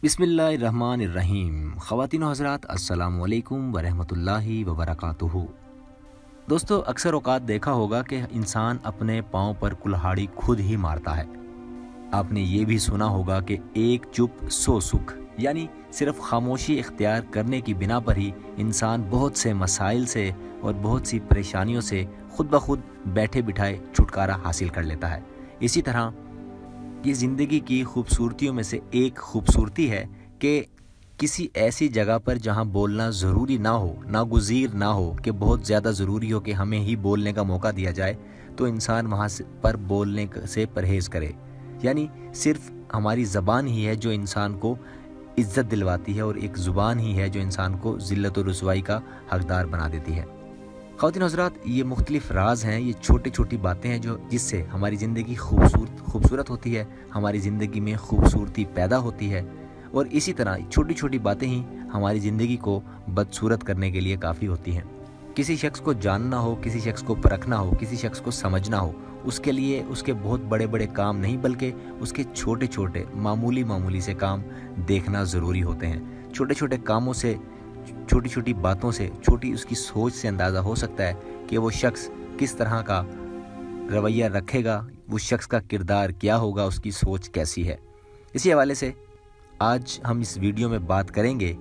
बिस्मिल्लाहिर्रहमानिर्रहीम। ख़वातीन और हज़रात, अस्सलामु अलैकुम वरहमतुल्लाहि वबरकातुहू। दोस्तों, अक्सर औक़ात देखा होगा कि इंसान अपने पाँव पर कुल्हाड़ी खुद ही मारता है। आपने ये भी सुना होगा कि एक चुप सौ सुख, यानी सिर्फ खामोशी इख्तियार करने की बिना पर ही इंसान बहुत से मसाइल से और बहुत सी परेशानियों से खुद ब खुद बैठे बिठाए छुटकारा हासिल कर लेता है। इसी तरह ये ज़िंदगी की खूबसूरतियों में से एक खूबसूरती है कि किसी ऐसी जगह पर जहाँ बोलना ज़रूरी ना हो, नागुज़ीर ना हो, कि बहुत ज़्यादा ज़रूरी हो कि हमें ही बोलने का मौका दिया जाए, तो इंसान वहाँ पर बोलने से परहेज़ करे। यानी सिर्फ हमारी ज़बान ही है जो इंसान को इज़्ज़त दिलवाती है, और एक ज़ुबान ही है जो इंसान को ज़िल्लत और रुसवाई का हकदार बना देती है। ख़वातीन हज़रात, ये मुख्तलिफ़ राज हैं, ये छोटी छोटी बातें हैं जो जिससे हमारी ज़िंदगी खूबसूरत होती है, हमारी ज़िंदगी में खूबसूरती पैदा होती है, और इसी तरह छोटी छोटी बातें ही हमारी ज़िंदगी को बदसूरत करने के लिए काफ़ी होती हैं। किसी शख्स को जानना हो, किसी शख्स को परखना हो, किसी शख्स को समझना हो, उसके लिए उसके बहुत बड़े बड़े काम नहीं बल्कि उसके छोटे छोटे मामूली से काम देखना ज़रूरी होते हैं। छोटे छोटे कामों से, छोटी छोटी बातों से, छोटी उसकी सोच से अंदाज़ा हो सकता है कि वो शख्स किस तरह का रवैया रखेगा, वो शख्स का किरदार क्या होगा, उसकी सोच कैसी है। इसी हवाले से आज हम इस वीडियो में बात करेंगे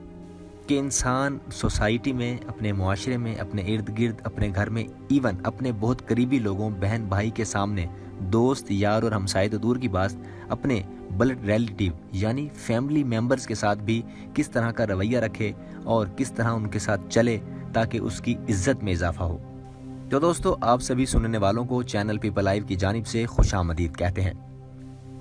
कि इंसान सोसाइटी में, अपने मुआशरे में, अपने इर्द गिर्द, अपने घर में, इवन अपने बहुत करीबी लोगों, बहन भाई के सामने, दोस्त यार और हमसाए तो दूर की बात, अपने ब्लड रिलेटिव यानी फैमिली मेंबर्स के साथ भी किस तरह का रवैया रखे और किस तरह उनके साथ चले ताकि उसकी इज्जत में इजाफा हो। तो दोस्तों, आप सभी सुनने वालों को चैनल पीपल लाइव की जानिब से खुशामदीद कहते हैं।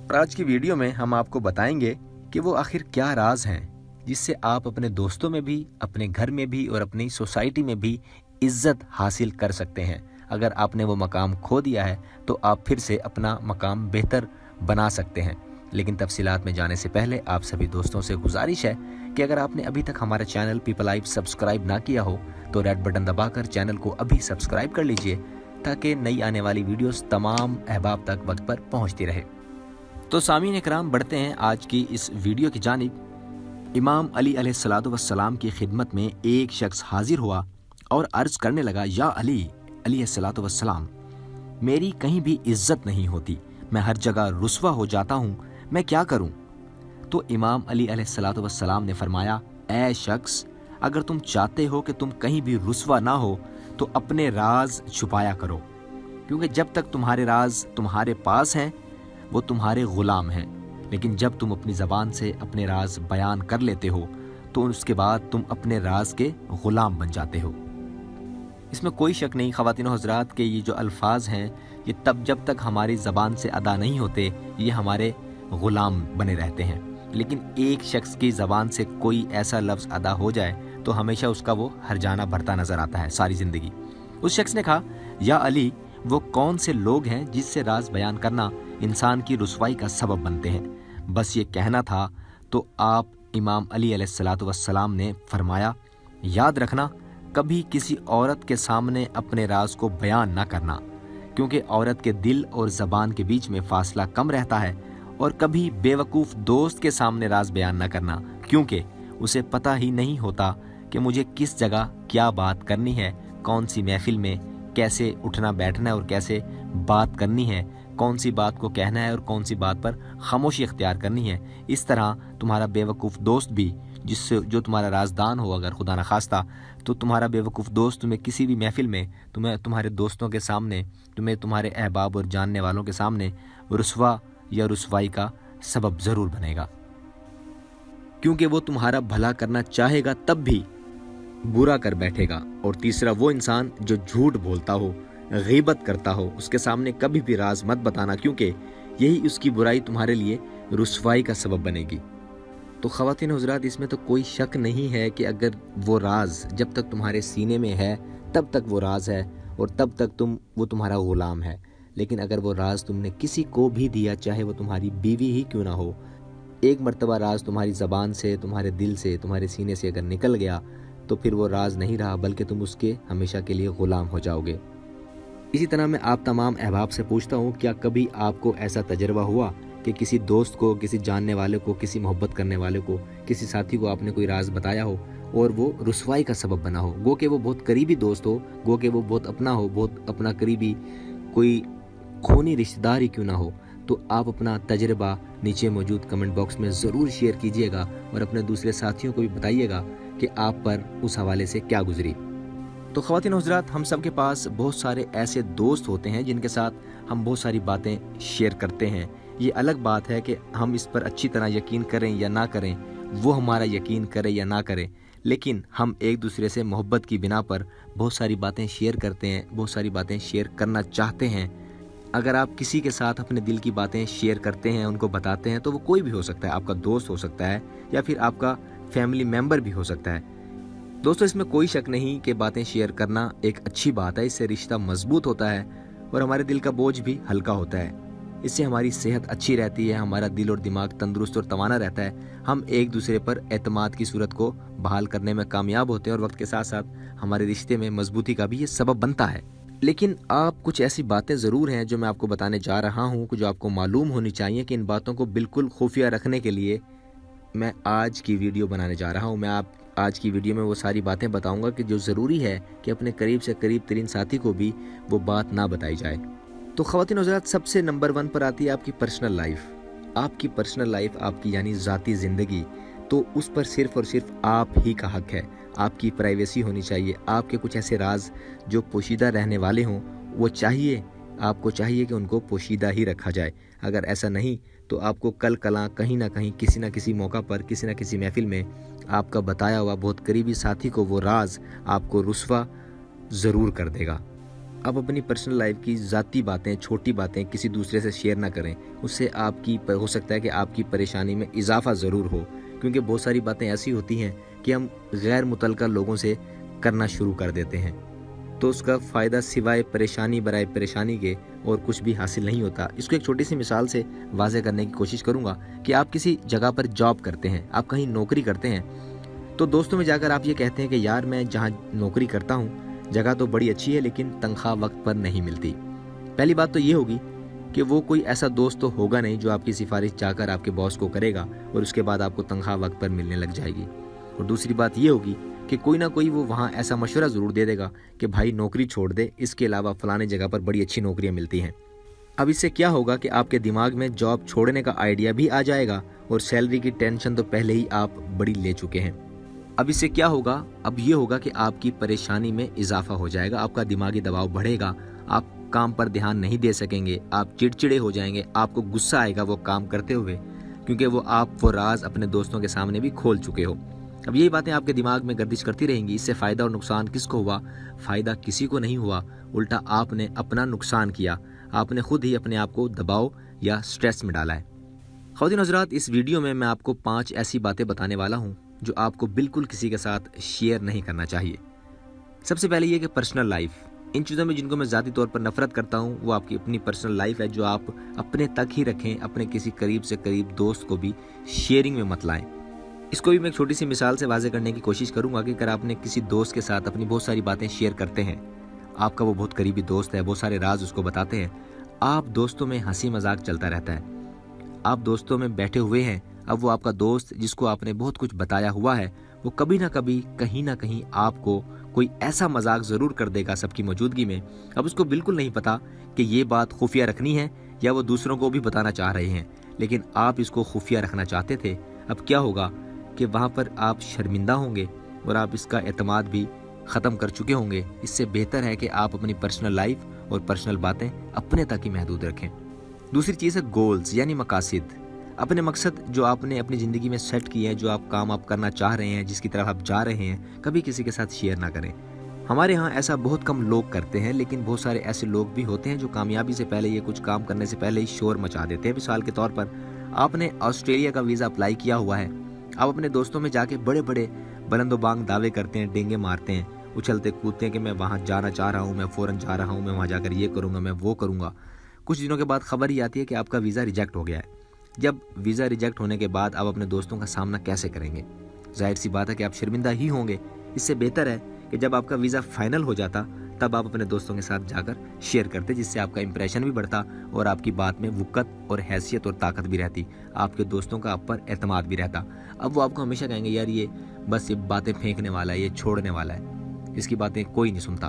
और आज की वीडियो में हम आपको बताएंगे कि वो आखिर क्या राज हैं जिससे आप अपने दोस्तों में भी, अपने घर में भी और अपनी सोसाइटी में भी इज्जत हासिल कर सकते हैं। अगर आपने वो मकाम खो दिया है तो आप फिर से अपना मकाम बेहतर बना सकते हैं। लेकिन तफसीलात में जाने से पहले आप सभी दोस्तों से गुजारिश है कि अगर आपने अभी तक हमारा चैनल पीपल लाइव सब्सक्राइब ना किया हो तो रेड बटन दबाकर चैनल को अभी सब्सक्राइब कर लीजिए ताकि नई आने वाली वीडियोस तमाम अहबाब तक वक्त पर पहुंचती रहे। तो सामीन इकराम, बढ़ते हैं आज की इस वीडियो की जानिब। इमाम अली अलैहिस्सलातु वस्सलाम की खिदमत में एक शख्स हाजिर हुआ और अर्ज़ करने लगा, या अली अलैहिस्सलातु वस्सलाम, मेरी कहीं भी इज्जत नहीं होती, मैं हर जगह रुस्वा हो जाता हूँ, मैं क्या करूं? तो इमाम अली अलैहिस्सलातु वस्सलाम ने फरमाया, ऐ शख्स, अगर तुम चाहते हो कि तुम कहीं भी रुस्वा ना हो तो अपने राज छुपाया करो, क्योंकि जब तक तुम्हारे राज तुम्हारे पास हैं वो तुम्हारे गुलाम हैं, लेकिन जब तुम अपनी ज़बान से अपने राज बयान कर लेते हो तो उसके बाद तुम अपने राज के गुलाम बन जाते हो। इसमें कोई शक नहीं ख़वातीन और हज़रात के ये जो अल्फाज हैं ये तब जब तक हमारी ज़बान से अदा नहीं होते ये हमारे गुलाम बने रहते हैं। लेकिन एक शख्स की ज़बान से कोई ऐसा लफ्ज़ अदा हो जाए तो हमेशा उसका वो हरजाना भरता नज़र आता है सारी ज़िंदगी। उस शख्स ने कहा, या अली, वो कौन से लोग हैं जिससे राज बयान करना इंसान की रुसवाई का सबब बनते हैं? बस ये कहना था तो आप इमाम अली अलैहिस्सलातु वस्सलाम ने फरमाया, याद रखना, कभी किसी औरत के सामने अपने राज को बयान ना करना, क्योंकि औरत के दिल और ज़बान के बीच में फ़ासला कम रहता है। और कभी बेवकूफ़ दोस्त के सामने राज बयान न करना, क्योंकि उसे पता ही नहीं होता कि मुझे किस जगह क्या बात करनी है, कौन सी महफिल में कैसे उठना बैठना है और कैसे बात करनी है, कौन सी बात को कहना है और कौन सी बात पर खामोशी इख्तियार करनी है। इस तरह तुम्हारा बेवकूफ़ दोस्त भी, जिससे जो तुम्हारा राजदान हो, अगर खुदा न खास्ता, तो तुम्हारा बेवकूफ़ दोस्त तुम्हें किसी भी महफिल में, तुम्हें तुम्हारे दोस्तों के सामने, तुम्हें तुम्हारे अहबाब और जानने वालों के सामने रुसवा या रुसवाई का सबब ज़रूर बनेगा, क्योंकि वो तुम्हारा भला करना चाहेगा तब भी बुरा कर बैठेगा। और तीसरा, वो इंसान जो झूठ बोलता हो, गीबत करता हो, उसके सामने कभी भी राज मत बताना, क्योंकि यही उसकी बुराई तुम्हारे लिए रुसवाई का सबब बनेगी। तो ख़वातीन हज़रात, इसमें तो कोई शक नहीं है कि अगर वो राज जब तक तुम्हारे सीने में है तब तक वो राज है और तब तक वो तुम्हारा ग़ुलाम है। लेकिन अगर वो राज तुमने किसी को भी दिया, चाहे वो तुम्हारी बीवी ही क्यों ना हो, एक मर्तबा राज तुम्हारी ज़बान से, तुम्हारे दिल से, तुम्हारे सीने से अगर निकल गया तो फिर वो राज नहीं रहा, बल्कि तुम उसके हमेशा के लिए ग़ुलाम हो जाओगे। इसी तरह मैं आप तमाम अहबाब से पूछता हूँ, क्या कभी आपको ऐसा तजर्बा हुआ कि किसी दोस्त को, किसी जानने वाले को, किसी मोहब्बत करने वाले को, किसी साथी को आपने कोई राज बताया हो और वो रुसवाई का सबब बना हो, गो कि वो बहुत करीबी दोस्त हो, गो कि वो बहुत अपना हो, बहुत अपना करीबी कोई खूनी रिश्तेदार ही क्यों ना हो, तो आप अपना तजर्बा नीचे मौजूद कमेंट बॉक्स में ज़रूर शेयर कीजिएगा और अपने दूसरे साथियों को भी बताइएगा कि आप पर उस हवाले से क्या गुजरी। तो ख़वातीन हज़रात, हम सब के पास बहुत सारे ऐसे दोस्त होते हैं जिनके साथ हम बहुत सारी बातें शेयर करते हैं। ये अलग बात है कि हम इस पर अच्छी तरह यकीन करें या ना करें, वो हमारा यकीन करे या ना करें, लेकिन हम एक दूसरे से मोहब्बत की बिना पर बहुत सारी बातें शेयर करते हैं, बहुत सारी बातें शेयर करना चाहते हैं। अगर आप किसी के साथ अपने दिल की बातें शेयर करते हैं, उनको बताते हैं, तो वो कोई भी हो सकता है, आपका दोस्त हो सकता है या फिर आपका फैमिली मेम्बर भी हो सकता है। दोस्तों, इसमें कोई शक नहीं कि बातें शेयर करना एक अच्छी बात है। इससे रिश्ता मजबूत होता है और हमारे दिल का बोझ भी हल्का होता है। इससे हमारी सेहत अच्छी रहती है, हमारा दिल और दिमाग तंदुरुस्त और तवाना रहता है। हम एक दूसरे पर एतमाद की सूरत को बहाल करने में कामयाब होते हैं और वक्त के साथ साथ हमारे रिश्ते में मजबूती का भी ये सबब बनता है। लेकिन आप कुछ ऐसी बातें ज़रूर हैं जो मैं आपको बताने जा रहा हूँ, जो आपको मालूम होनी चाहिए कि इन बातों को बिल्कुल खुफिया रखने के लिए मैं आज की वीडियो बनाने जा रहा हूँ। मैं आप आज की वीडियो में वो सारी बातें बताऊँगा कि जो ज़रूरी है कि अपने करीब से करीब तरीन साथी को भी वो बात ना बताई जाए। तो ख़वातीन हज़रात, सबसे नंबर 1 पर आती है आपकी पर्सनल लाइफ। आपकी पर्सनल लाइफ, आपकी यानी ज़ाती ज़िंदगी, तो उस पर सिर्फ़ और सिर्फ आप ही का हक है। आपकी प्राइवेसी होनी चाहिए। आपके कुछ ऐसे राज जो पोशीदा रहने वाले हों, वो आपको चाहिए कि उनको पोशीदा ही रखा जाए। अगर ऐसा नहीं तो आपको कल कलां कहीं ना कहीं, किसी ना किसी मौका पर, किसी ना किसी महफिल में आपका बताया हुआ बहुत करीबी साथी को वो राज आपको रुस्वा ज़रूर कर देगा। आप अपनी पर्सनल लाइफ की ज़ाती बातें, छोटी बातें किसी दूसरे से शेयर ना करें। उससे आपकी हो सकता है कि आपकी परेशानी में इजाफा ज़रूर हो, क्योंकि बहुत सारी बातें ऐसी होती हैं कि हम गैर मुतल्लका लोगों से करना शुरू कर देते हैं, तो उसका फ़ायदा सिवाय परेशानी बराए परेशानी के और कुछ भी हासिल नहीं होता। इसको एक छोटी सी मिसाल से वाज़े करने की कोशिश करूँगा कि आप किसी जगह पर जॉब करते हैं, आप कहीं नौकरी करते हैं, तो दोस्तों में जाकर आप ये कहते हैं कि यार मैं जहाँ नौकरी करता हूँ जगह तो बड़ी अच्छी है, लेकिन तनख्वाह वक्त पर नहीं मिलती। पहली बात तो ये होगी कि वो कोई ऐसा दोस्त तो होगा नहीं जो आपकी सिफारिश जाकर आपके बॉस को करेगा और उसके बाद आपको तनख्वाह वक्त पर मिलने लग जाएगी। और दूसरी बात ये होगी कि कोई ना कोई वो वहाँ ऐसा मशवरा ज़रूर दे देगा कि भाई नौकरी छोड़ दे, इसके अलावा फ़लाने जगह पर बड़ी अच्छी नौकरियाँ मिलती हैं। अब इससे क्या होगा कि आपके दिमाग में जॉब छोड़ने का आइडिया भी आ जाएगा और सैलरी की टेंशन तो पहले ही आप बड़ी ले चुके हैं। अब इससे क्या होगा? अब ये होगा कि आपकी परेशानी में इजाफा हो जाएगा, आपका दिमागी दबाव बढ़ेगा, आप काम पर ध्यान नहीं दे सकेंगे, आप चिड़चिड़े हो जाएंगे, आपको गुस्सा आएगा वो काम करते हुए, क्योंकि आप वो राज अपने दोस्तों के सामने भी खोल चुके हो। अब यही बातें आपके दिमाग में गर्दिश करती रहेंगी। इससे फ़ायदा और नुकसान किसको हुआ? फ़ायदा किसी को नहीं हुआ, उल्टा आपने अपना नुकसान किया। आपने खुद ही अपने आप को दबाव या स्ट्रेस में डाला है। ख़वातीन हज़रात, इस वीडियो में मैं आपको 5 ऐसी बातें बताने वाला हूँ जो आपको बिल्कुल किसी के साथ शेयर नहीं करना चाहिए। सबसे पहले ये कि पर्सनल लाइफ, इन चीज़ों में जिनको मैं ज़ाती तौर पर नफ़रत करता हूँ वो आपकी अपनी पर्सनल लाइफ है, जो आप अपने तक ही रखें, अपने किसी करीब से करीब दोस्त को भी शेयरिंग में मत लाएं। इसको भी मैं एक छोटी सी मिसाल से वाज़े करने की कोशिश करूँगा कि अगर आपने किसी दोस्त के साथ अपनी बहुत सारी बातें शेयर करते हैं, आपका वो बहुत करीबी दोस्त है, बहुत सारे राज उसको बताते हैं, आप दोस्तों में हंसी मजाक चलता रहता है, आप दोस्तों में बैठे हुए हैं, अब वो आपका दोस्त जिसको आपने बहुत कुछ बताया हुआ है, वो कभी ना कभी कहीं ना कहीं आपको कोई ऐसा मजाक ज़रूर कर देगा सबकी मौजूदगी में। अब उसको बिल्कुल नहीं पता कि ये बात खुफिया रखनी है या वो दूसरों को भी बताना चाह रहे हैं, लेकिन आप इसको खुफिया रखना चाहते थे। अब क्या होगा कि वहाँ पर आप शर्मिंदा होंगे और आप इसका एतमाद भी ख़त्म कर चुके होंगे। इससे बेहतर है कि आप अपनी पर्सनल लाइफ और पर्सनल बातें अपने तक ही महदूद रखें। दूसरी चीज़ है गोल्स यानी मकासद। अपने मकसद जो आपने अपनी ज़िंदगी में सेट किए हैं, जो आप करना चाह रहे हैं, जिसकी तरफ आप जा रहे हैं, कभी किसी के साथ शेयर ना करें। हमारे यहाँ ऐसा बहुत कम लोग करते हैं, लेकिन बहुत सारे ऐसे लोग भी होते हैं जो कामयाबी से पहले, ये कुछ काम करने से पहले ही शोर मचा देते हैं। मिसाल के तौर पर आपने ऑस्ट्रेलिया का वीज़ा अप्लाई किया हुआ है, आप अपने दोस्तों में जाके बड़े बड़े बुलंदोबांग दावे करते हैं, डेंगे मारते हैं, उछलते कूदते हैं कि मैं वहाँ जाना चाह रहा हूँ, मैं फ़ौरन जा रहा हूँ, मैं वहाँ जाकर ये करूँगा, मैं वो करूँगा। कुछ दिनों के बाद खबर ही आती है कि आपका वीज़ा रिजेक्ट हो गया है। जब वीज़ा रिजेक्ट होने के बाद आप अपने दोस्तों का सामना कैसे करेंगे? जाहिर सी बात है कि आप शर्मिंदा ही होंगे। इससे बेहतर है कि जब आपका वीज़ा फाइनल हो जाता तब आप अपने दोस्तों के साथ जाकर शेयर करते, जिससे आपका इंप्रेशन भी बढ़ता और आपकी बात में वक़्त और हैसियत और ताकत भी रहती, आपके दोस्तों का आप पर एतमाद भी रहता। अब वो आपको हमेशा कहेंगे यार ये बस ये बातें फेंकने वाला है, ये छोड़ने वाला है, इसकी बातें कोई नहीं सुनता।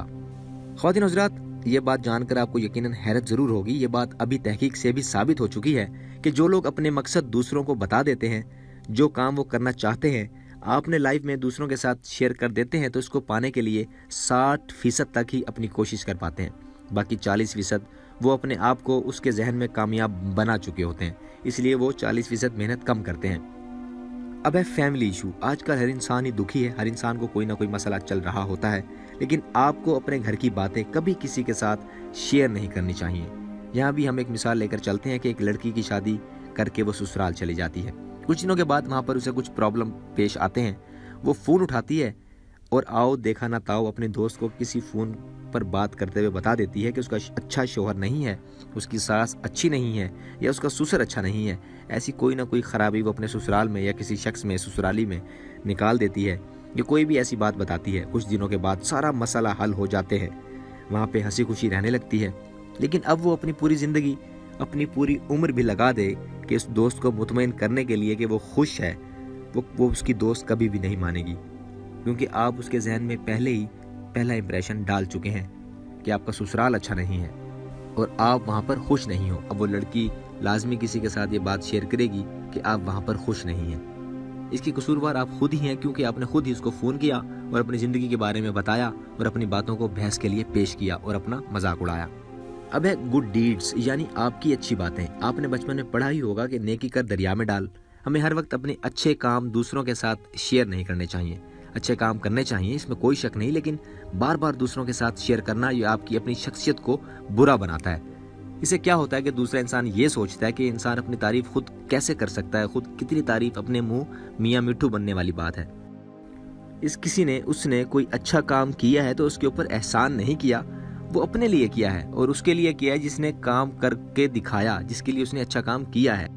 ख़वातीन हज़रात, ये बात जानकर आपको यकीनन हैरत ज़रूर होगी। ये बात अभी तहकीक से भी साबित हो चुकी है कि जो लोग अपने मकसद दूसरों को बता देते हैं, जो काम वो करना चाहते हैं, आपने लाइफ में दूसरों के साथ शेयर कर देते हैं, तो इसको पाने के लिए 60% तक ही अपनी कोशिश कर पाते हैं। बाकी 40% वो अपने आप को उसके जहन में कामयाब बना चुके होते हैं, इसलिए वो 40% मेहनत कम करते हैं। अब है फैमिली इशू। आजकल हर इंसान ही दुखी है, हर इंसान को कोई ना कोई मसला चल रहा होता है, लेकिन आपको अपने घर की बातें कभी किसी के साथ शेयर नहीं करनी चाहिए। यहाँ भी हम एक मिसाल लेकर चलते हैं कि एक लड़की की शादी करके वो ससुराल चली जाती है। कुछ दिनों के बाद वहाँ पर उसे कुछ प्रॉब्लम पेश आते हैं। वो फ़ोन उठाती है और आओ देखा ना ताओ अपने दोस्त को किसी फ़ोन पर बात करते हुए बता देती है कि उसका अच्छा शौहर नहीं है, उसकी सास अच्छी नहीं है, या उसका ससुर अच्छा नहीं है। ऐसी कोई ना कोई ख़राबी वो अपने ससुराल में या किसी शख्स में ससुराली में निकाल देती है, या कोई भी ऐसी बात बताती है। कुछ दिनों के बाद सारा मसला हल हो जाते हैं, वहाँ पे हंसी खुशी रहने लगती है। लेकिन अब वो अपनी पूरी ज़िंदगी, अपनी पूरी उम्र भी लगा दे कि उस दोस्त को मुतमईन करने के लिए कि वो खुश है, वो उसकी दोस्त कभी भी नहीं मानेगी, क्योंकि आप उसके जहन में पहले ही पहला इंप्रेशन डाल चुके हैं कि आपका ससुराल अच्छा नहीं है और आप वहाँ पर खुश नहीं हो। अब वो लड़की लाजमी किसी के साथ ये बात शेयर करेगी कि आप वहाँ पर खुश नहीं हैं। इसकी कसूरवार आप खुद ही हैं, क्योंकि आपने खुद ही उसको फ़ोन किया और अपनी ज़िंदगी के बारे में बताया और अपनी बातों को बहस के लिए पेश किया और अपना मजाक उड़ाया। अब है गुड डीड्स, यानी आपकी अच्छी बातें। आपने बचपन में पढ़ा ही होगा कि नेकी कर दरिया में डाल। हमें हर वक्त अपने अच्छे काम दूसरों के साथ शेयर नहीं करने चाहिए। अच्छे काम करने चाहिए, इसमें कोई शक नहीं, लेकिन बार बार दूसरों के साथ शेयर करना ये आपकी अपनी शख्सियत को बुरा बनाता है। इससे क्या होता है कि दूसरा इंसान ये सोचता है कि इंसान अपनी तारीफ खुद कैसे कर सकता है, खुद कितनी तारीफ, अपने मुंह मियाँ मिट्ठू बनने वाली बात है। उसने कोई अच्छा काम किया है तो उसके ऊपर एहसान नहीं किया, वो अपने लिए किया है और उसके लिए किया है जिसने काम करके दिखाया, जिसके लिए उसने अच्छा काम किया है।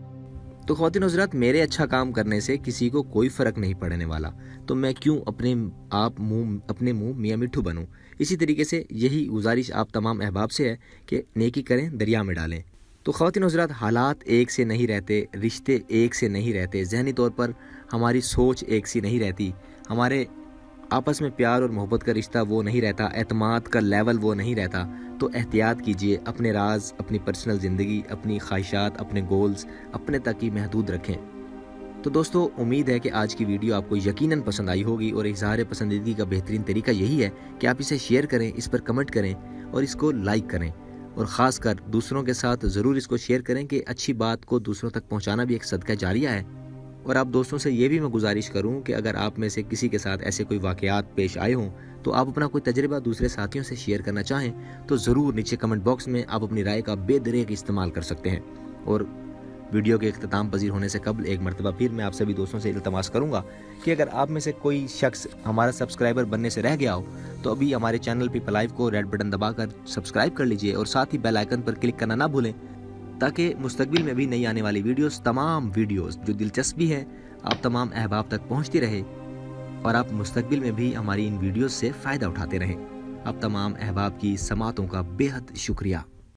तो ख़वातीन हज़रात, मेरे अच्छा काम करने से किसी को कोई फ़र्क नहीं पड़ने वाला, तो मैं क्यों अपने मुंह मियाँ मिट्ठू बनूं। इसी तरीके से यही गुजारिश आप तमाम अहबाब से है कि नेकी करें दरिया में डालें। तो ख़वातीन हज़रात, हालात एक से नहीं रहते, रिश्ते एक से नहीं रहते, ज़हनी तौर पर हमारी सोच एक सी नहीं रहती, हमारे आपस में प्यार और मोहब्बत का रिश्ता वो नहीं रहता, एतमाद का लेवल वो नहीं रहता। तो एहतियात कीजिए, अपने राज, अपनी पर्सनल ज़िंदगी, अपनी ख्वाहिशात, अपने गोल्स अपने तक ही महदूद रखें। तो दोस्तों, उम्मीद है कि आज की वीडियो आपको यकीनन पसंद आई होगी और इज़हार पसंदीदगी का बेहतरीन तरीका यही है कि आप इसे शेयर करें, इस पर कमेंट करें और इसको लाइक करें, और ख़ास कर दूसरों के साथ ज़रूर इसको शेयर करें कि अच्छी बात को दूसरों तक पहुँचाना भी एक सदका जारिया है। और आप दोस्तों से ये भी मैं गुजारिश करूं कि अगर आप में से किसी के साथ ऐसे कोई वाक़यात पेश आए हों, तो आप अपना कोई तजर्बा दूसरे साथियों से शेयर करना चाहें तो ज़रूर नीचे कमेंट बॉक्स में आप अपनी राय का बेदरेक इस्तेमाल कर सकते हैं। और वीडियो के इख्तिताम पजीर होने से कबल एक मरतबा फिर मैं आप सभी दोस्तों से इल्तमास करूंगा कि अगर आप में से कोई शख्स हमारा सब्सक्राइबर बनने से रह गया हो, तो अभी हमारे चैनल पीपल लाइव को रेड बटन दबाकर सब्सक्राइब कर लीजिए और साथ ही बेल आइकन पर क्लिक करना ना भूलें, ताकि मुस्तकबिल में भी नई आने वाली तमाम वीडियोस जो दिलचस्पी है आप तमाम अहबाब तक पहुंचती रहे और आप मुस्तकबिल में भी हमारी इन वीडियोस से फ़ायदा उठाते रहें। आप तमाम अहबाब की समातों का बेहद शुक्रिया।